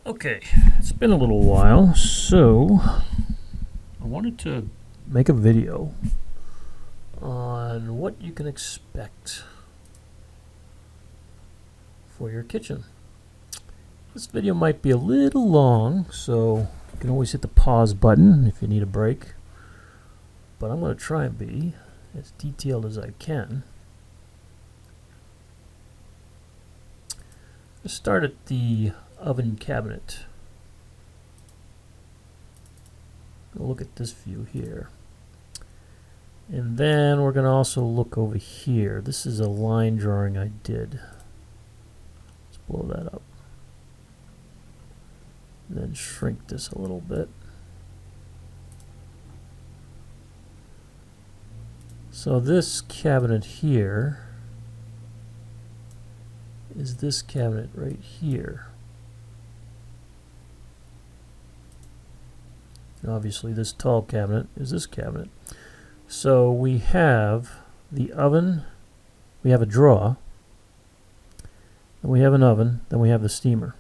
Okay, it's been a little while, so I wanted to make a video on what you can expect for your kitchen. This video might be a little long, so you can always hit the pause button if you need a break. But I'm going to try and be as detailed as I can. Let's start at the oven cabinet. We'll look at this view here. And then we're going to also look over here. This is a line drawing I did. Let's blow that up. And then shrink this a little bit. So this cabinet here is this cabinet right here. And obviously this tall cabinet is this cabinet. So we have the oven, we have a drawer, then we have an oven, then we have the steamer.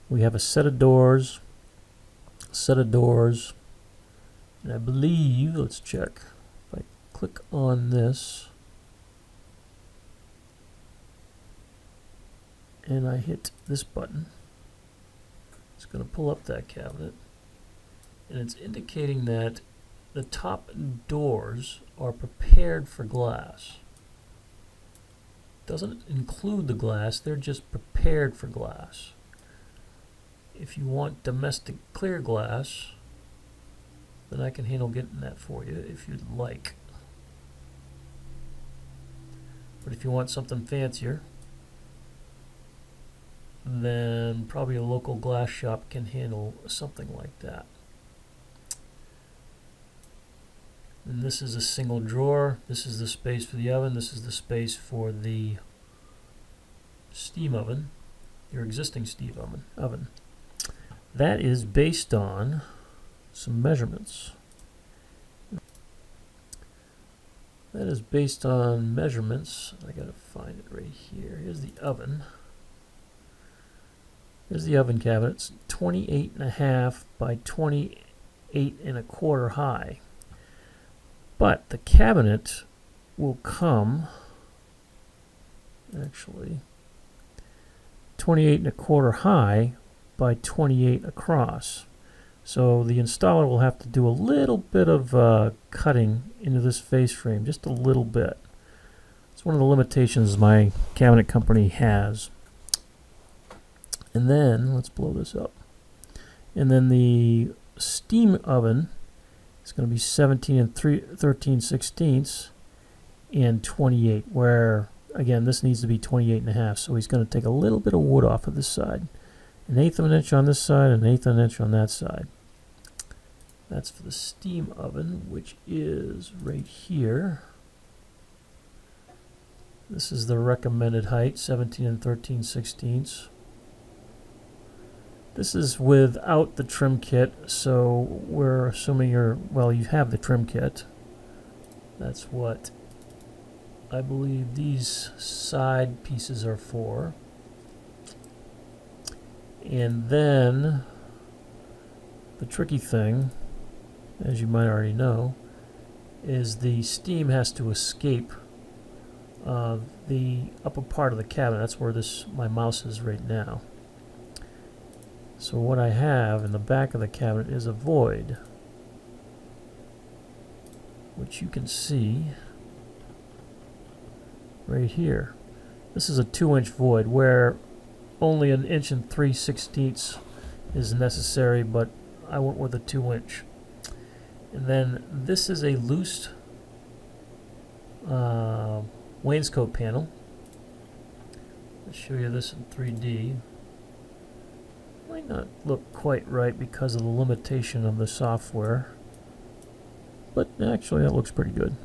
We have a set of doors, and I believe, let's check, if I click on this and I hit this button, it's going to pull up that cabinet, and it's indicating that the top doors are prepared for glass. Doesn't include the glass, they're just prepared for glass. If you want domestic clear glass, then I can handle getting that for you if you'd like. But if you want something fancier, then probably a local glass shop can handle something like that. And this is a single drawer. This is the space for the oven. This is the space for the steam oven, your existing steam oven. That is based on some measurements. That is based on measurements. I gotta find it right here. Here's the oven. Here's the oven cabinet. It's 28.5 by 28.25 high. But the cabinet will come, actually, 28.25 high by 28 across. So the installer will have to do a little bit of cutting into this face frame, just a little bit. It's one of the limitations my cabinet company has. And then, let's blow this up. And then the steam oven is going to be 17 and 13/16 and 28, where, again, this needs to be 28.5. So he's going to take a little bit of wood off of this side. 1/8 of an inch on this side, and 1/8 of an inch on that side. That's for the steam oven, which is right here. This is the recommended height, 17 and 13/16. This is without the trim kit, so we're assuming you have the trim kit. That's what I believe these side pieces are for. And then the tricky thing, as you might already know, is the steam has to escape the upper part of the cabinet. That's where my mouse is right now. So what I have in the back of the cabinet is a void, which you can see right here. This is a 2-inch void where only 1 inch and 3/16 is necessary, but I went with a 2-inch. And then this is a loose wainscot panel. I'll show you this in 3D. Might not look quite right because of the limitation of the software, but actually that looks pretty good.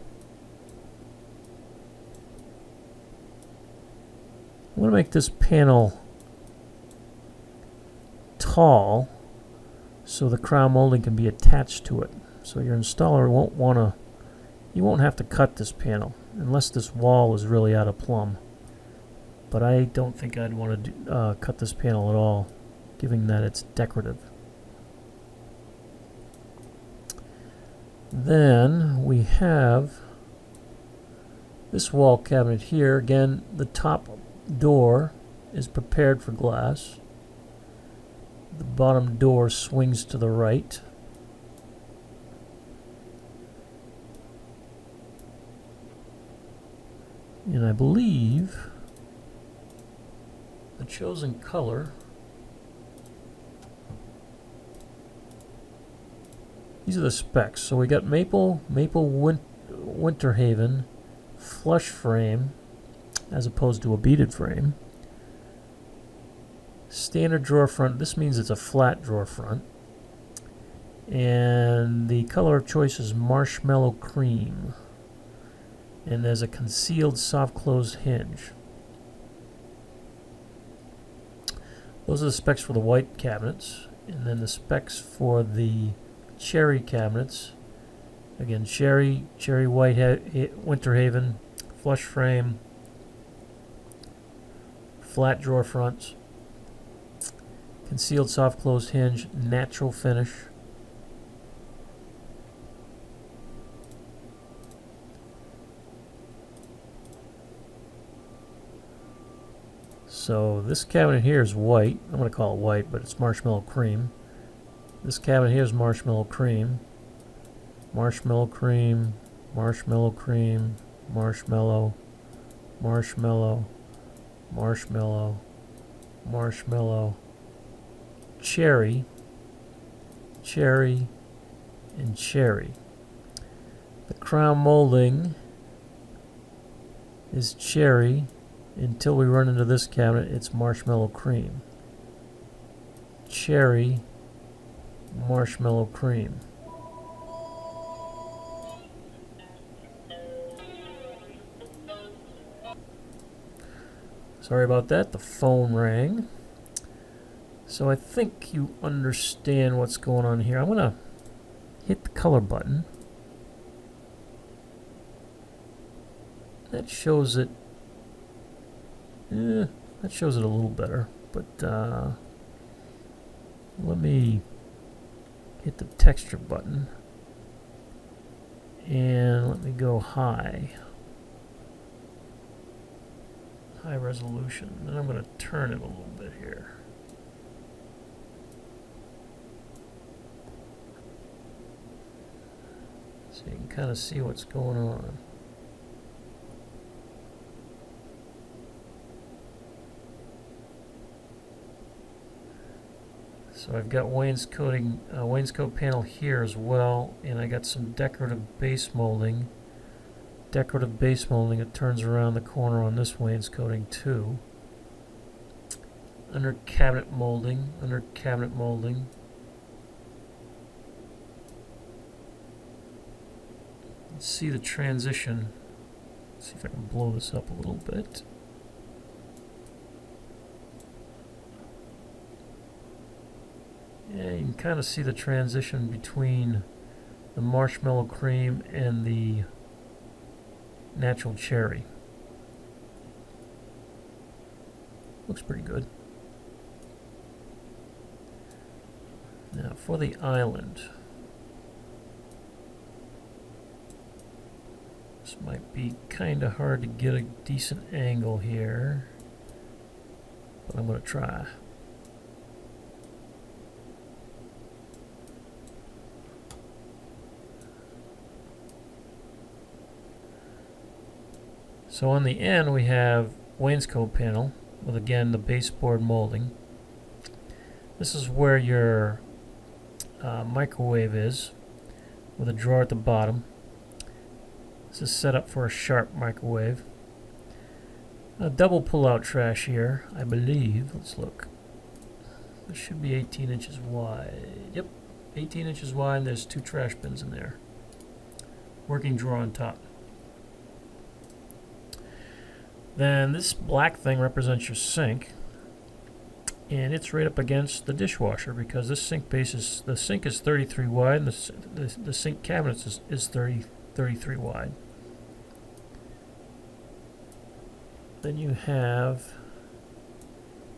I want to make this panel tall so the crown molding can be attached to it. So your installer you won't have to cut this panel unless this wall is really out of plumb. but I don't think I'd want to cut this panel at all, given that it's decorative. Then we have this wall cabinet here. Again, the top door is prepared for glass. The bottom door swings to the right. And I believe the chosen color, these are the specs. So we got Maple Winter Haven, flush frame, as opposed to a beaded frame. Standard drawer front, this means it's a flat drawer front. And the color of choice is Marshmallow Cream. And there's a concealed soft close hinge. Those are the specs for the white cabinets. And then the specs for the cherry cabinets. Again, cherry Winter Haven, flush frame, flat drawer fronts, concealed soft close hinge, natural finish. So this cabinet here is white. I'm going to call it white, but it's marshmallow cream. This cabinet here is marshmallow cream. Marshmallow cream, marshmallow cream, marshmallow, marshmallow, marshmallow, marshmallow, cherry, cherry, and cherry. The crown molding is cherry. Until we run into this cabinet, it's marshmallow cream. Cherry, marshmallow cream. Sorry about that, the phone rang. So I think you understand what's going on here. I'm going to hit the color button. That shows it. That shows it a little better, but let me hit the texture button and let me go high resolution. Then I'm going to turn it a little bit here. So you can kind of see what's going on. So I've got wainscot panel here as well, and I got some decorative base molding. Decorative base molding, it turns around the corner on this wainscoting too. Under cabinet molding, Let's see the transition. Let's see if I can blow this up a little bit. Yeah, you can kind of see the transition between the marshmallow cream and the natural cherry. Looks pretty good. Now for the island. This might be kind of hard to get a decent angle here, but I'm going to try. So on the end we have wainscot panel with again the baseboard molding. This is where your microwave is, with a drawer at the bottom. This is set up for a sharp microwave. A double pull-out trash here, I believe. Let's look. This should be 18 inches wide. Yep, 18 inches wide, and there's 2 trash bins in there. Working drawer on top. Then this black thing represents your sink, and it's right up against the dishwasher because this sink base is, the sink is 33 wide and the sink cabinet is 33 wide. Then you have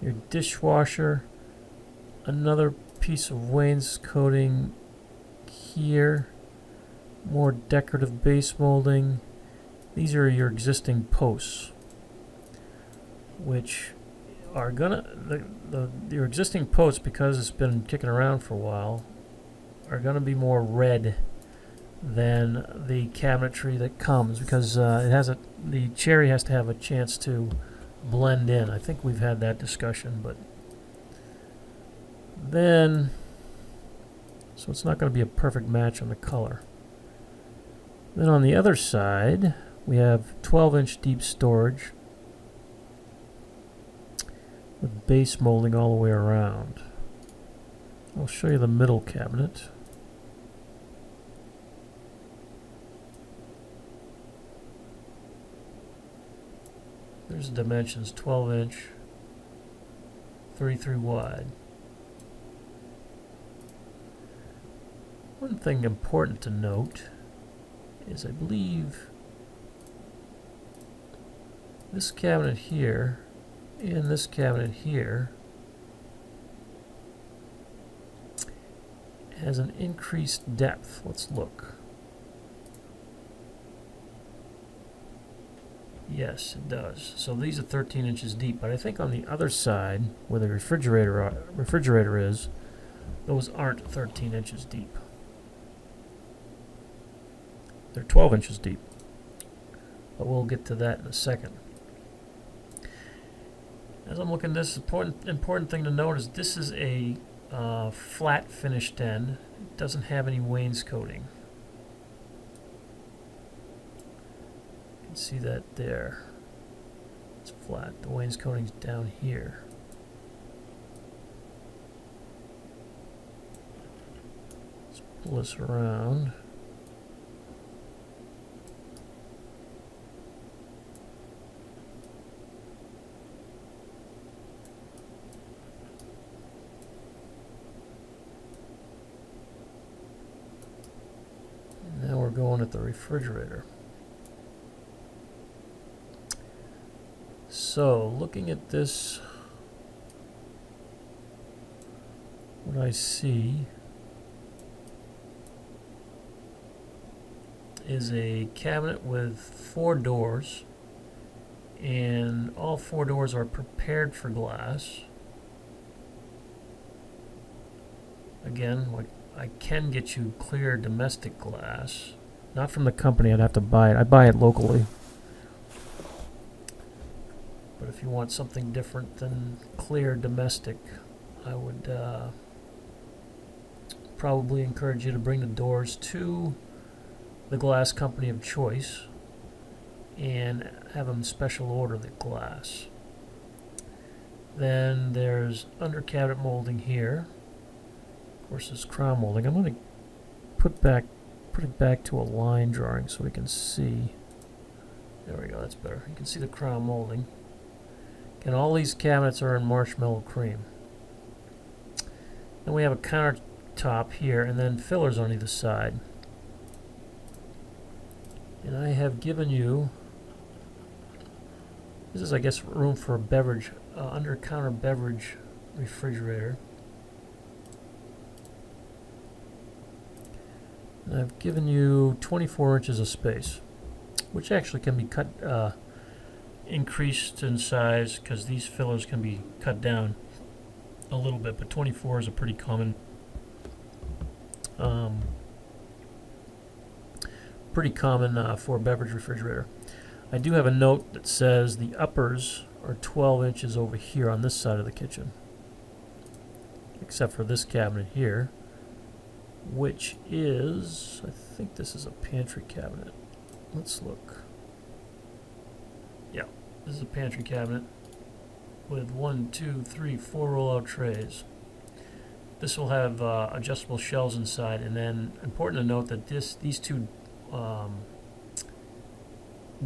Your dishwasher, another piece of wainscoting here, more decorative base molding. These are your existing posts, which are gonna your existing posts, because it's been kicking around for a while, are gonna be more red than the cabinetry that comes, because the cherry has to have a chance to blend in. I think we've had that discussion, but then so it's not going to be a perfect match on the color. Then on the other side we have 12-inch deep storage with base molding all the way around. I'll show you the middle cabinet. There's the dimensions: 12-inch, 33 wide. One thing important to note is I believe this cabinet here and this cabinet here has an increased depth. Let's look. Yes, it does. So these are 13 inches deep, but I think on the other side, where the refrigerator is, those aren't 13 inches deep. They're 12 inches deep. But we'll get to that in a second. As I'm looking at this, important thing to note is this is a flat finished end. It doesn't have any wainscoting. You can see that there. It's flat. The wainscoting's down here. Let's pull this around. Now we're going at the refrigerator. So, looking at this, what I see is a cabinet with 4 doors, and all 4 doors are prepared for glass. Again, I can get you clear domestic glass. Not from the company, I'd have to buy it. I buy it locally. But if you want something different than clear domestic, I would probably encourage you to bring the doors to the glass company of choice and have them special order the glass. Then there's under cabinet molding here. Of course, this crown molding. I'm going to put it back to a line drawing so we can see. There we go, that's better. You can see the crown molding. And all these cabinets are in marshmallow cream. Then we have a countertop here, and then fillers on either side. And I have given you, this is, I guess, room for a beverage, under-counter beverage refrigerator. And I've given you 24 inches of space, which actually can be cut, increased in size, because these fillers can be cut down a little bit, but 24 is a pretty common for a beverage refrigerator. I do have a note that says the uppers are 12 inches over here on this side of the kitchen, except for this cabinet here, which is, I think this is a pantry cabinet. Let's look. Yeah, this is a pantry cabinet with 1, 2, 3, 4 roll-out trays. This will have adjustable shelves inside, and then important to note that these two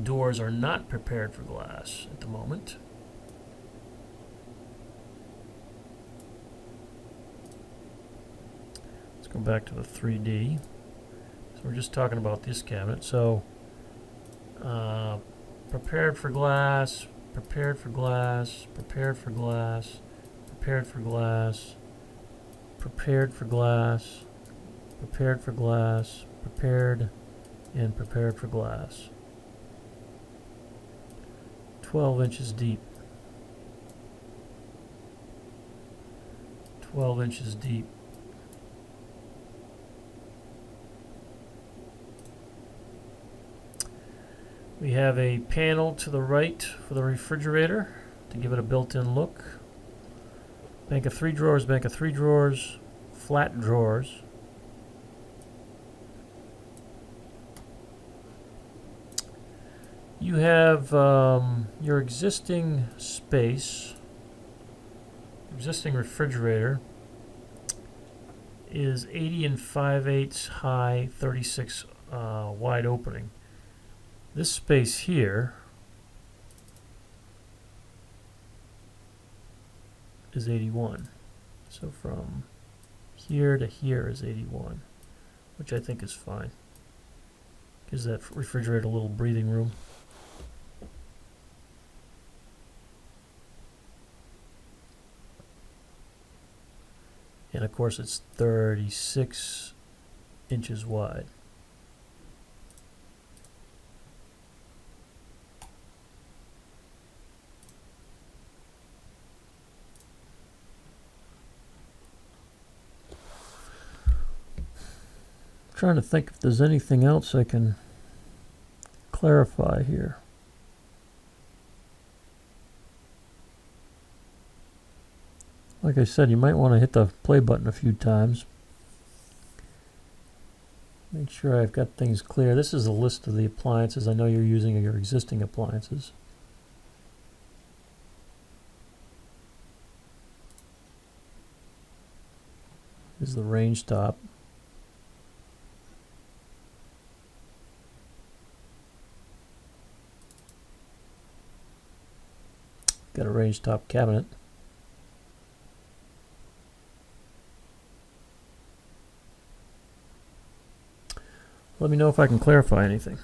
doors are not prepared for glass at the moment. Let's go back to the 3D. So we're just talking about this cabinet. So prepared for glass, prepared for glass, prepared for glass. prepared for glass, prepared for glass, prepared for glass, prepared, and prepared for glass. 12 inches deep. 12 inches deep. We have a panel to the right for the refrigerator to give it a built-in look. Bank of 3 drawers, bank of 3 drawers, flat drawers. You have your existing space, existing refrigerator is 80 5/8 high, 36 wide opening. This space here is 81. So from here to here is 81, which I think is fine. Gives that refrigerator a little breathing room. And of course it's 36 inches wide. Trying to think if there's anything else I can clarify here. Like I said, you might want to hit the play button a few times. Make sure I've got things clear. This is a list of the appliances. I know you're using your existing appliances. This is the range top. Got a range top cabinet. Let me know if I can clarify anything.